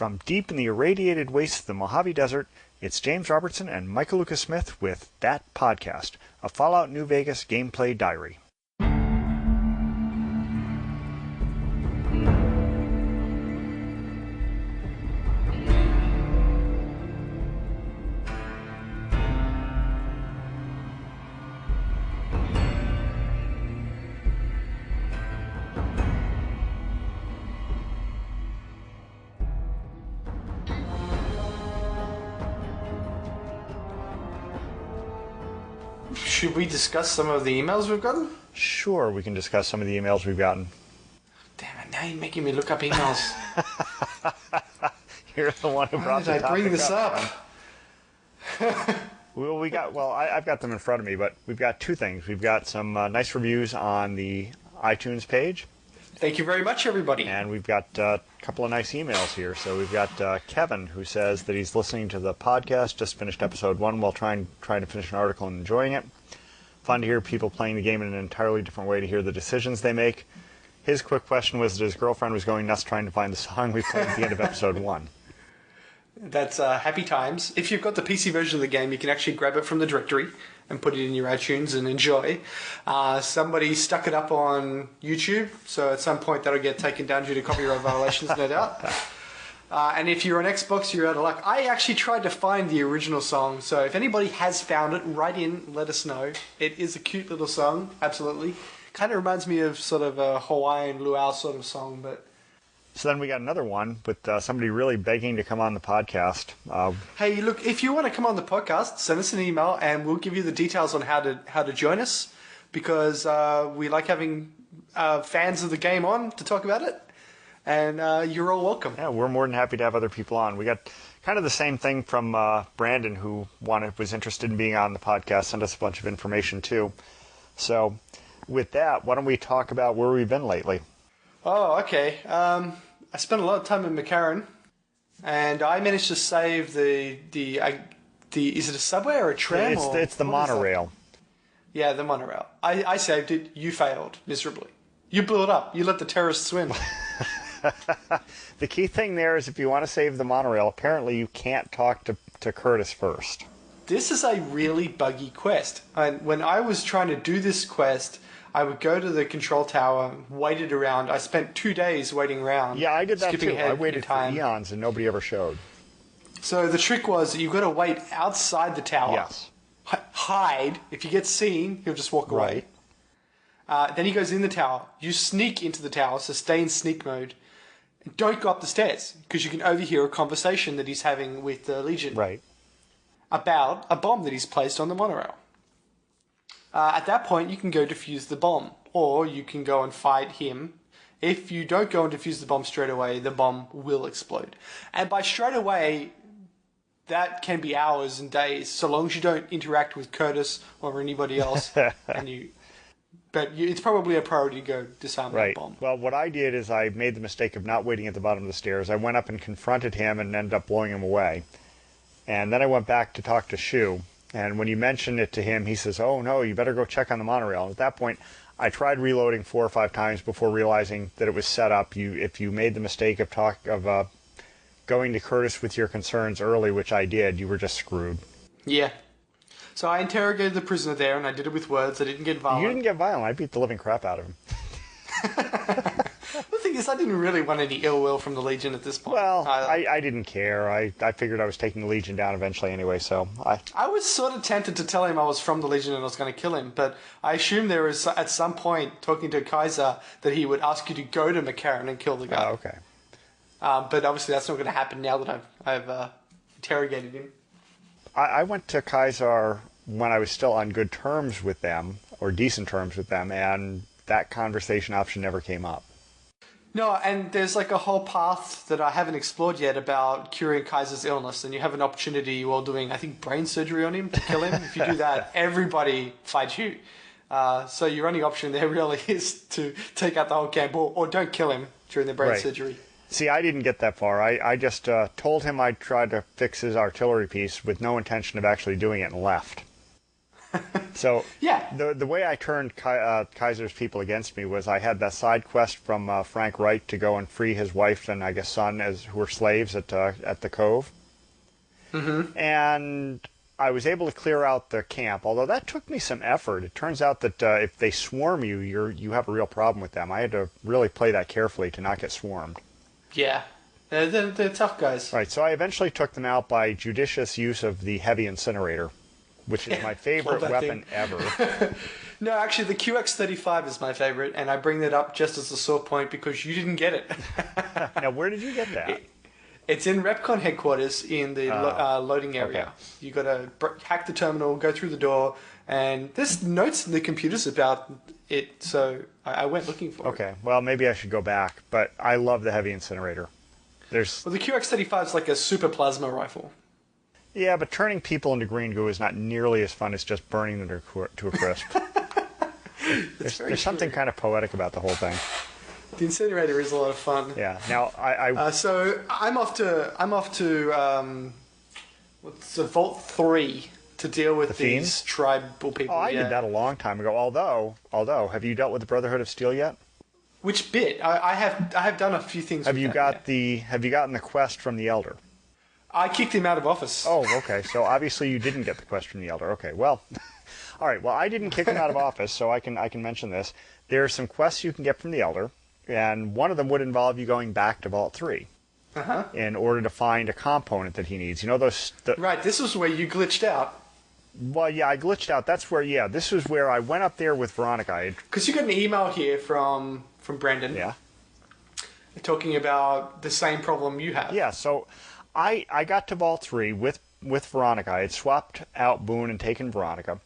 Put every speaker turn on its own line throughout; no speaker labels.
From deep in the irradiated wastes of the Mojave Desert, it's James Robertson and Michael Lucas Smith with That Podcast, a Fallout New Vegas gameplay diary.
Should we discuss some of the emails we've gotten?
Sure, we can discuss some of the emails we've gotten.
Damn it, now you're making me look up emails.
You're the one who brought the topic up.
Why did I bring this up?
I've got them in front of me, but we've got two things. We've got some nice reviews on the iTunes page.
Thank you very much, everybody.
And we've got a couple of nice emails here. So we've got Kevin, who says that he's listening to the podcast, just finished episode 1 while trying to finish an article and enjoying it. Fun to hear people playing the game in an entirely different way to hear the decisions they make. His quick question was that his girlfriend was going nuts trying to find the song we played at the end of episode 1.
That's happy times. If you've got the PC version of the game, you can actually grab it from the directory and put it in your iTunes and enjoy. Somebody stuck it up on YouTube, so at some point that'll get taken down due to copyright violations, no doubt. And if you're on Xbox, you're out of luck. I actually tried to find the original song, so if anybody has found it, write in, let us know. It is a cute little song, absolutely. Kind of reminds me of sort of a Hawaiian luau sort of song, but...
So then we got another one with somebody really begging to come on the podcast.
Hey, look, if you want to come on the podcast, send us an email and we'll give you the details on how to join us, because we like having fans of the game on to talk about it, and you're all welcome.
Yeah, we're more than happy to have other people on. We got kind of the same thing from Brandon, who was interested in being on the podcast, sent us a bunch of information too. So with that, why don't we talk about where we've been lately?
Oh, okay. I spent a lot of time in McCarran, and I managed to save the is it a subway or a tram?
It's the monorail.
Yeah, the monorail. I saved it. You failed miserably. You blew it up. You let the terrorists win.
The key thing there is if you want to save the monorail, apparently you can't talk to Curtis first.
This is a really buggy quest. And when I was trying to do this quest, I would go to the control tower, waited around. I spent 2 days waiting around.
Yeah, I did that too. I waited for eons and nobody ever showed. So
the trick was you've got to wait outside the tower.
Yes.
Hide. If you get seen, he'll just walk away. Right. Then he goes in the tower. You sneak into the tower, so stay in sneak mode. Don't go up the stairs, because you can overhear a conversation that he's having with the Legion.
Right.
About a bomb that he's placed on the monorail. At that point, you can go defuse the bomb, or you can go and fight him. If you don't go and defuse the bomb straight away, the bomb will explode. And by straight away, that can be hours and days, so long as you don't interact with Curtis or anybody else. It's probably a priority to go disarm that bomb.
Well, what I did is I made the mistake of not waiting at the bottom of the stairs. I went up and confronted him and ended up blowing him away. And then I went back to talk to Shu. And when you mention it to him, he says, "Oh, no, you better go check on the monorail." And at that point, I tried reloading 4 or 5 times before realizing that it was set up. If you made the mistake of going to Curtis with your concerns early, which I did, you were just screwed.
Yeah. So I interrogated the prisoner there, and I did it with words. I didn't get violent.
You didn't get violent. I beat the living crap out of him.
The thing is, I didn't really want any ill will from the Legion at this point.
Well, I didn't care. I figured I was taking the Legion down eventually anyway, so
I was sort of tempted to tell him I was from the Legion and I was going to kill him, but I assumed there was, at some point, talking to Kaiser, that he would ask you to go to McCarran and kill the guy.
Oh, okay.
But obviously that's not going to happen now that I've interrogated him.
I went to Kaiser when I was still on good terms with them, or decent terms with them, and that conversation option never came up.
No, and there's like a whole path that I haven't explored yet about curing Kaiser's illness, and you have an opportunity while doing, I think, brain surgery on him to kill him. If you do that, everybody fights you. So your only option there really is to take out the whole camp, or don't kill him during the brain surgery.
See, I didn't get that far. I just told him I'd try to fix his artillery piece with no intention of actually doing it and left. So
Yeah.
the way I turned Kaiser's people against me was I had that side quest from Frank Wright to go and free his wife and I guess son who were slaves at the cove.
Mm-hmm.
And I was able to clear out the camp, although that took me some effort. It turns out that if they swarm you, you have a real problem with them. I had to really play that carefully to not get swarmed.
Yeah. They're tough guys.
Right, so I eventually took them out by judicious use of the heavy incinerator, which is my favorite weapon ever.
No, actually, the QX35 is my favorite, and I bring that up just as a sore point because you didn't get it.
Now, where did you get that?
It's in Repcon headquarters in the loading area.
Okay.
You got to hack the terminal, go through the door, and there's notes in the computers about it. So I went looking for it.
Okay, well maybe I should go back, but I love the heavy incinerator.
Well, the QX35 is like a super plasma rifle.
Yeah, but turning people into green goo is not nearly as fun as just burning them to a crisp. There's something kind of poetic about the whole thing.
The incinerator is a lot of fun.
Yeah. Now
so I'm off to what's the Vault 3 to deal with these tribal people.
Oh, I did that a long time ago. Although, have you dealt with the Brotherhood of Steel yet?
Which bit? I have done a few things.
Have you gotten the quest from the Elder?
I kicked him out of office.
Oh, okay. So obviously you didn't get the quest from the Elder. Okay. Well, all right. Well, I didn't kick him out of office, so I can mention this. There are some quests you can get from the Elder, and one of them would involve you going back to Vault 3 in order to find a component that he needs. You know those.
Right. This was where you glitched out.
Well, yeah, I glitched out. That's where. Yeah, this was where I went up there with Veronica.
Because you got an email here from Brandon.
Yeah.
Talking about the same problem you have.
Yeah. So I got to Vault 3 with Veronica. I had swapped out Boone and taken Veronica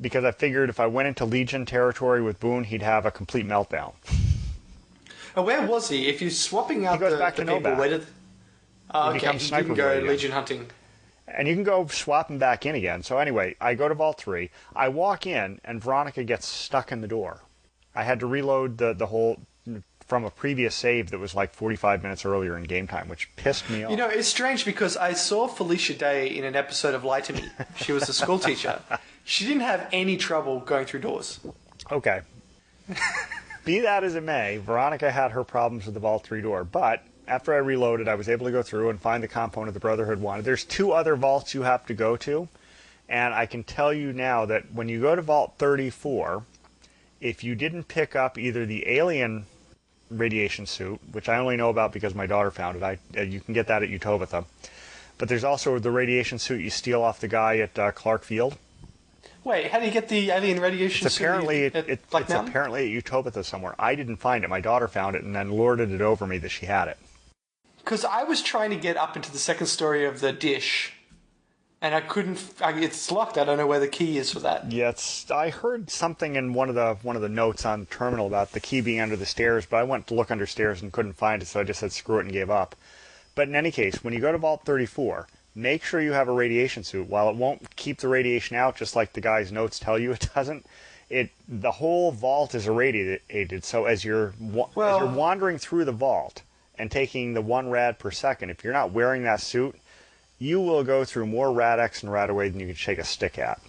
because I figured if I went into Legion territory with Boone, he'd have a complete meltdown.
Where was he? If you're swapping out
he goes back to
people,
Novak.
where did... okay, you didn't go Legion hunting.
And you can go swap him back in again. So anyway, I go to Vault 3. I walk in, and Veronica gets stuck in the door. I had to reload the whole... from a previous save that was like 45 minutes earlier in game time, which pissed me off.
You know, it's strange because I saw Felicia Day in an episode of Lie to Me. She was a school teacher. She didn't have any trouble going through doors.
Okay. Be that as it may, Veronica had her problems with the Vault 3 door, but after I reloaded, I was able to go through and find the component the Brotherhood wanted. There's 2 other vaults you have to go to, and I can tell you now that when you go to Vault 34, if you didn't pick up either the alien radiation suit, which I only know about because my daughter found it. You can get that at Utobitha. But there's also the radiation suit you steal off the guy at Clark Field.
Wait, how do you get the alien radiation
suit? It's apparently at Utobitha somewhere. I didn't find it. My daughter found it and then lorded it over me that she had it.
Because I was trying to get up into the second story of the dish, and I couldn't. It's locked. I don't know where the key is for that.
Yeah, I heard something in one of the notes on the terminal about the key being under the stairs, but I went to look under stairs and couldn't find it, so I just said screw it and gave up. But in any case, when you go to Vault 34, make sure you have a radiation suit. While it won't keep the radiation out, just like the guy's notes tell you it doesn't, the whole vault is irradiated. So as you're wandering through the vault and taking the 1 rad per second, if you're not wearing that suit, you will go through more Rad-X and Rad-Away than you can shake a stick at.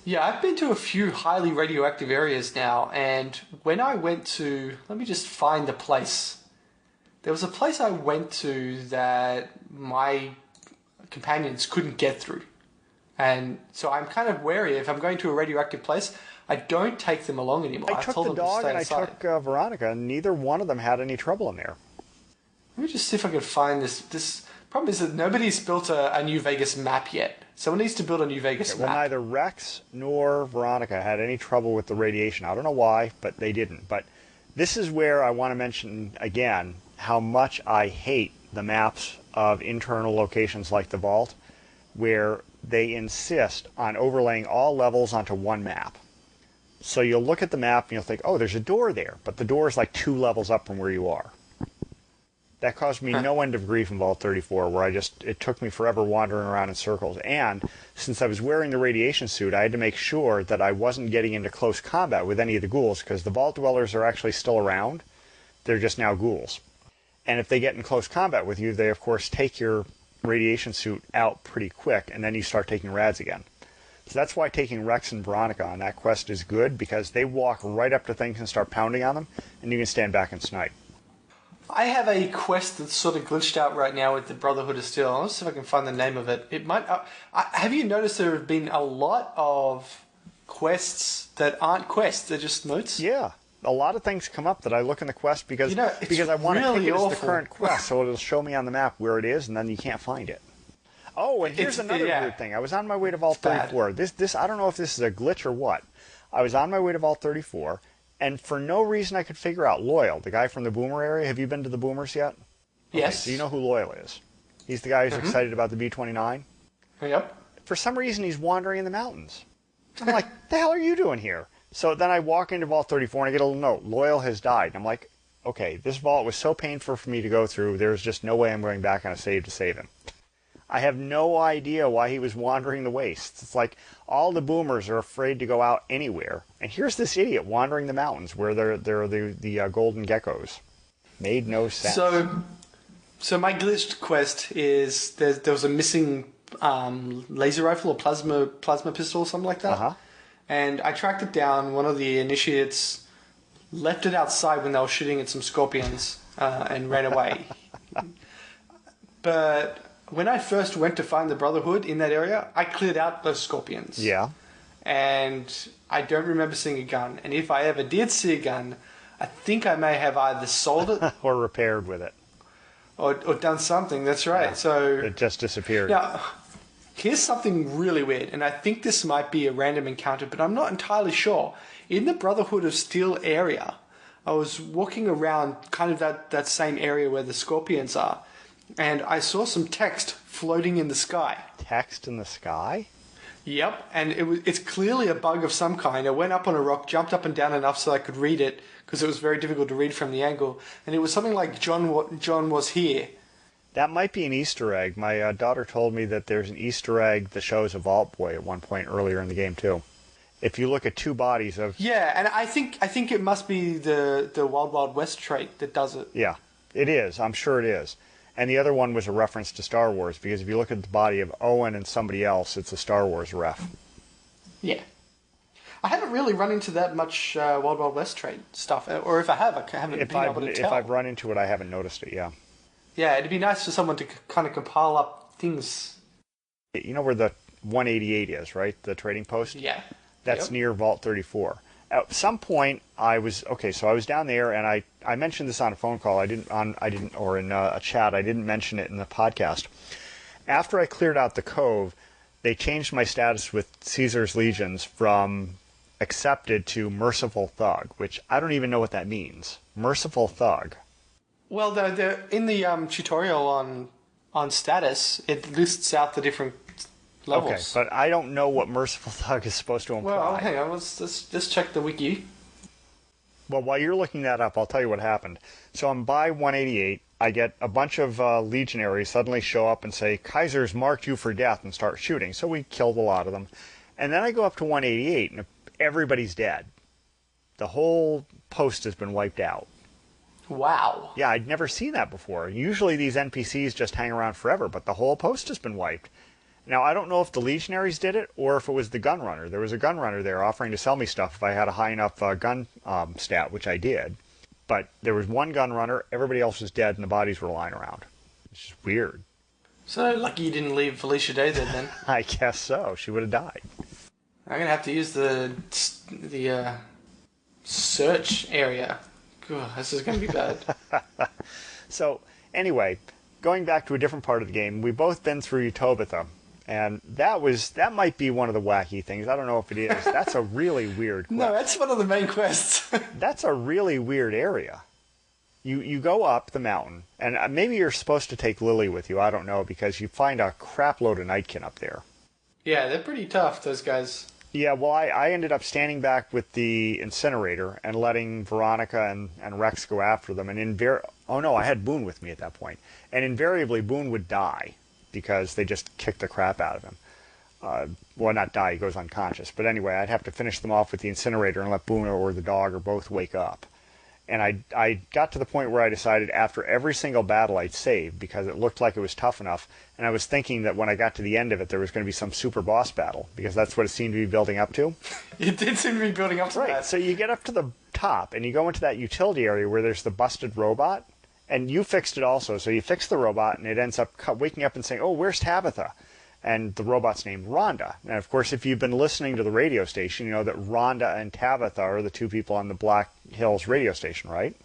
Yeah, I've been to a few highly radioactive areas now, and when I went to... Let me just find the place. There was a place I went to that my companions couldn't get through. And so I'm kind of wary. If I'm going to a radioactive place, I don't take them along anymore.
I took the dog and I took Veronica, and neither one of them had any trouble in there.
Let me just see if I can find this... Problem is that nobody's built a New Vegas map yet. Someone needs to build a New Vegas map.
Well, neither Rex nor Veronica had any trouble with the radiation. I don't know why, but they didn't. But this is where I want to mention again how much I hate the maps of internal locations like the Vault, where they insist on overlaying all levels onto one map. So you'll look at the map and you'll think, oh, there's a door there, but the door is like 2 levels up from where you are. That caused me no end of grief in Vault 34, where it took me forever wandering around in circles. And since I was wearing the radiation suit, I had to make sure that I wasn't getting into close combat with any of the ghouls, because the Vault Dwellers are actually still around. They're just now ghouls. And if they get in close combat with you, they, of course, take your radiation suit out pretty quick, and then you start taking rads again. So that's why taking Rex and Veronica on that quest is good, because they walk right up to things and start pounding on them, and you can stand back and snipe.
I have a quest that's sort of glitched out right now with the Brotherhood of Steel. I'll see if I can find the name of it. It might. Have you noticed there have been a lot of quests that aren't quests? They're just notes.
Yeah, a lot of things come up that I look in the quest because I want to
really
pick it as the
awful.
current quest, so it'll show me on the map where it is, and then you can't find it. Oh, and here's another weird thing. I was on my way to Vault 34. This I don't know if this is a glitch or what. I was on my way to Vault 34, and for no reason I could figure out Loyal, the guy from the Boomer area. Have you been to the Boomers yet?
Yes.
Okay, so you know who Loyal is. He's the guy who's excited about the B-29.
Yep.
For some reason, he's wandering in the mountains. I'm like, the hell are you doing here? So then I walk into Vault 34 and I get a little note, Loyal has died. And I'm like, okay, this vault was so painful for me to go through, there's just no way I'm going back on a save to save him. I have no idea why he was wandering the wastes. It's like all the boomers are afraid to go out anywhere. And here's this idiot wandering the mountains where there are the golden geckos. Made no sense.
So my glitched quest is there was a missing laser rifle or plasma pistol or something like that.
Uh-huh.
And I tracked it down. One of the initiates left it outside when they were shooting at some scorpions and ran away. But when I first went to find the Brotherhood in that area, I cleared out those scorpions.
Yeah.
And I don't remember seeing a gun. And if I ever did see a gun, I think I may have either sold it
or repaired with it.
Or done something. That's right.
Yeah.
So
it just disappeared.
Now, here's something really weird, and I think this might be a random encounter, but I'm not entirely sure. In the Brotherhood of Steel area, I was walking around kind of that same area where the scorpions are, and I saw some text floating in the sky.
Text in the sky?
Yep, and it's clearly a bug of some kind. I went up on a rock, jumped up and down enough so I could read it, because it was very difficult to read from the angle, and it was something like John was here.
That might be an Easter egg. My daughter told me that there's an Easter egg that shows a Vault Boy at one point earlier in the game too. If you look at two bodies of...
Yeah, and I think it must be the Wild Wild West trait that does it.
Yeah, it is. I'm sure it is. And the other one was a reference to Star Wars, because if you look at the body of Owen and somebody else, it's a Star Wars ref.
Yeah. I haven't really run into that much Wild Wild West trait stuff, or if I have, I haven't been able to tell.
If I've run into it, I haven't noticed it, yeah.
Yeah, it'd be nice for someone to kind of compile up things.
You know where the 188 is, right? The trading post?
Yeah.
That's near Vault 34. At some point, I was down there, and I mentioned this on a phone call. Or in a chat. I didn't mention it in the podcast. After I cleared out the cove, they changed my status with Caesar's Legions from accepted to Merciful Thug, which I don't even know what that means. Merciful Thug.
Well, they're in the tutorial on status, it lists out the different levels.
Okay, but I don't know what Merciful Thug is supposed to imply.
Well, hang on, let's check the wiki.
Well, while you're looking that up, I'll tell you what happened. So I'm by 188. I get a bunch of legionaries suddenly show up and say, Kaiser's marked you for death, and start shooting. So we killed a lot of them. And then I go up to 188, and everybody's dead. The whole post has been wiped out.
Wow.
Yeah, I'd never seen that before. Usually these NPCs just hang around forever, but the whole post has been wiped. Now, I don't know if the legionaries did it or if it was the gunrunner. There was a gunrunner there offering to sell me stuff if I had a high enough gun stat, which I did. But there was one gunrunner, everybody else was dead, and the bodies were lying around. It's just weird.
So lucky you didn't leave Felicia Day there then.
I guess so. She would have died.
I'm going to have to use the search area. God, this is going to be bad.
So, anyway, going back to a different part of the game, we've both been through Utobitha. And that might be one of the wacky things. I don't know if it is. That's a really weird quest.
No, that's one of the main quests.
That's a really weird area. You go up the mountain, and maybe you're supposed to take Lily with you. I don't know, because you find a crap load of Nightkin up there.
Yeah, they're pretty tough, those guys.
Yeah, well, I ended up standing back with the incinerator and letting Veronica and Rex go after them. And I had Boone with me at that point. And invariably, Boone would die, because they just kicked the crap out of him. Well, not die, he goes unconscious. But anyway, I'd have to finish them off with the incinerator and let Boone or the dog or both wake up. And I got to the point where I decided after every single battle I'd save because it looked like it was tough enough. And I was thinking that when I got to the end of it, there was going to be some super boss battle because that's what it seemed to be building up to.
It did seem to be building up to
Right.
that.
So you get up to the top and you go into that utility area where there's the busted robot. And you fixed it also. So you fix the robot and it ends up waking up and saying, oh, where's Tabitha? And the robot's named Rhonda. And of course, if you've been listening to the radio station, you know that Rhonda and Tabitha are the two people on the Black Hills radio station, right?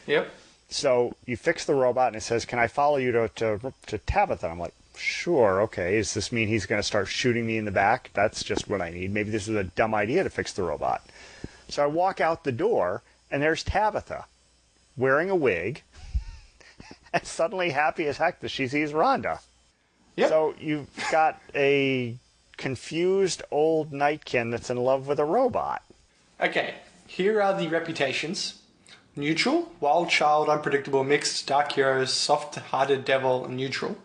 Yep.
So you fix the robot and it says, can I follow you to Tabitha? I'm like, sure, okay. Does this mean he's going to start shooting me in the back? That's just what I need. Maybe this is a dumb idea to fix the robot. So I walk out the door and there's Tabitha wearing a wig and suddenly happy as heck that she sees Rhonda.
Yep.
So you've got a confused old nightkin that's in love with a robot.
Okay, here are the reputations. Neutral, wild child, unpredictable, mixed, dark heroes, soft-hearted devil, neutral.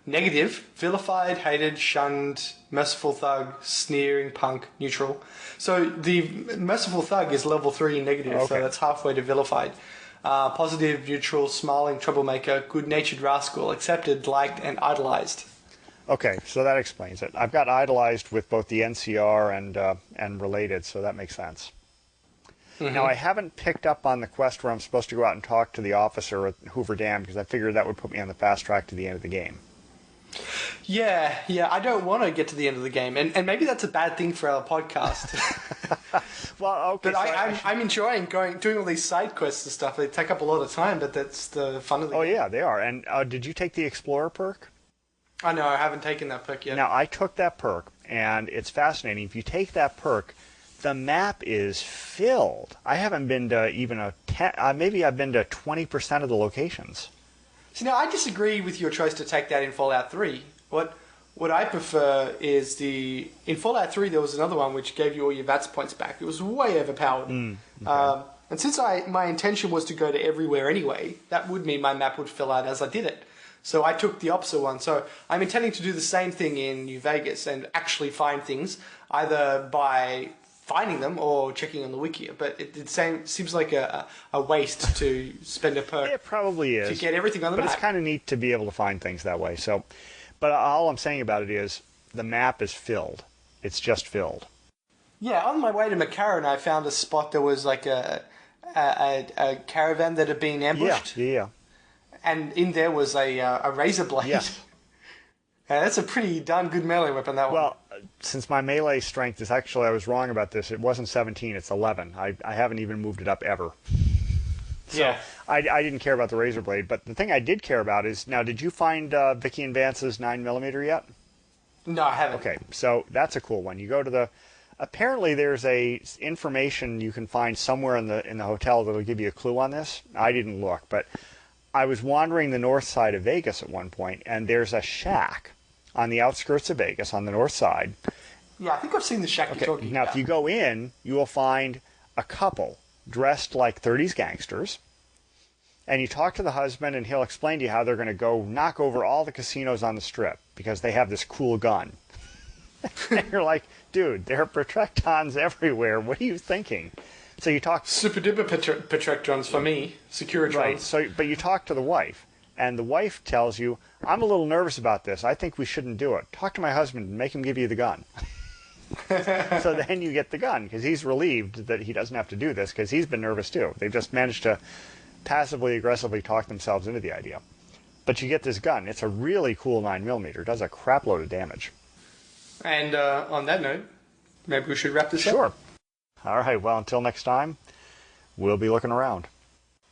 Negative, vilified, hated, shunned, merciful thug, sneering punk, neutral. So the merciful thug is level 3 negative,
Okay.
so that's halfway to vilified. Positive, neutral, smiling, troublemaker, good-natured rascal, accepted, liked, and idolized.
Okay, so that explains it. I've got idolized with both the NCR and related, so that makes sense.
Mm-hmm.
Now, I haven't picked up on the quest where I'm supposed to go out and talk to the officer at Hoover Dam because I figured that would put me on the fast track to the end of the game.
Yeah, I don't want to get to the end of the game, and maybe that's a bad thing for our podcast.
Well, okay.
But I'm enjoying doing all these side quests and stuff. They take up a lot of time, but that's the fun of the game.
Oh, yeah, they are. And did you take the Explorer perk?
I know, I haven't taken that perk yet.
Now, I took that perk, and it's fascinating. If you take that perk, the map is filled. I haven't been to even maybe I've been to 20% of the locations.
So now I disagree with your choice to take that in Fallout 3. What I prefer is in Fallout 3 there was another one which gave you all your VATS points back. It was way overpowered.
Okay.
And since my intention was to go to everywhere anyway, that would mean my map would fill out as I did it. So I took the opposite one. So I'm intending to do the same thing in New Vegas and actually find things either by finding them or checking on the wiki. But it seems like a waste to spend a perk.
It probably is.
To get everything on the map.
But it's kind of neat to be able to find things that way. So, but all I'm saying about it is the map is filled. It's just filled.
Yeah, on my way to McCarran, I found a spot that was like a caravan that had been ambushed.
Yeah.
And in there was a razor blade.
Yes.
And that's a pretty darn good melee weapon, that one.
Well, since my melee strength is actually, I was wrong about this. It wasn't 17, it's 11. I haven't even moved it up ever. So
yeah.
I didn't care about the razor blade, but the thing I did care about is, now, did you find Vicky and Vance's 9mm yet?
No, I haven't.
Okay, so that's a cool one. You go to apparently there's information you can find somewhere in the hotel that'll give you a clue on this. I didn't look, but I was wandering the north side of Vegas at one point, and there's a shack on the outskirts of Vegas on the north side.
Yeah, I think I've seen the shack you're talking
Now,
about.
if you go in, you will find a couple dressed like 30s gangsters, and you talk to the husband, and he'll explain to you how they're going to go knock over all the casinos on the strip because they have this cool gun. And you're like, dude, there are protectons everywhere. What are you thinking? So you talk...
Super duper Petrectrons for me. Securitrons.
Right, so, but you talk to the wife, and the wife tells you, I'm a little nervous about this. I think we shouldn't do it. Talk to my husband and make him give you the gun. So then you get the gun, because he's relieved that he doesn't have to do this, because he's been nervous too. They've just managed to passively, aggressively talk themselves into the idea. But you get this gun. It's a really cool 9mm. It does a crap load of damage.
And on that note, maybe we should wrap this up.
Sure. All right, well, until next time, we'll be looking around.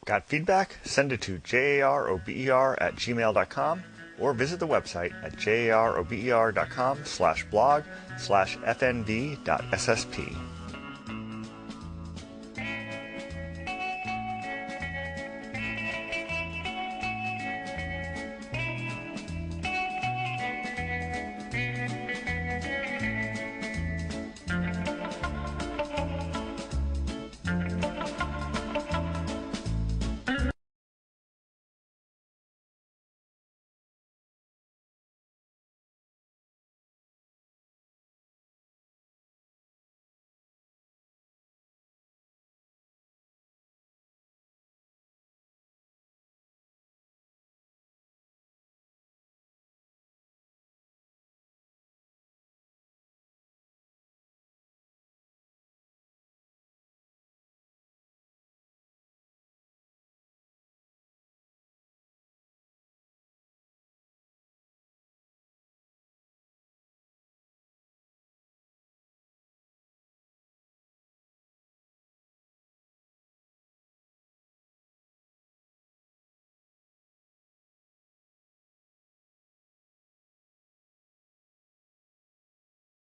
Got feedback? Send it to jarober@gmail.com or visit the website at jarober.com/blog/fnv.ssp.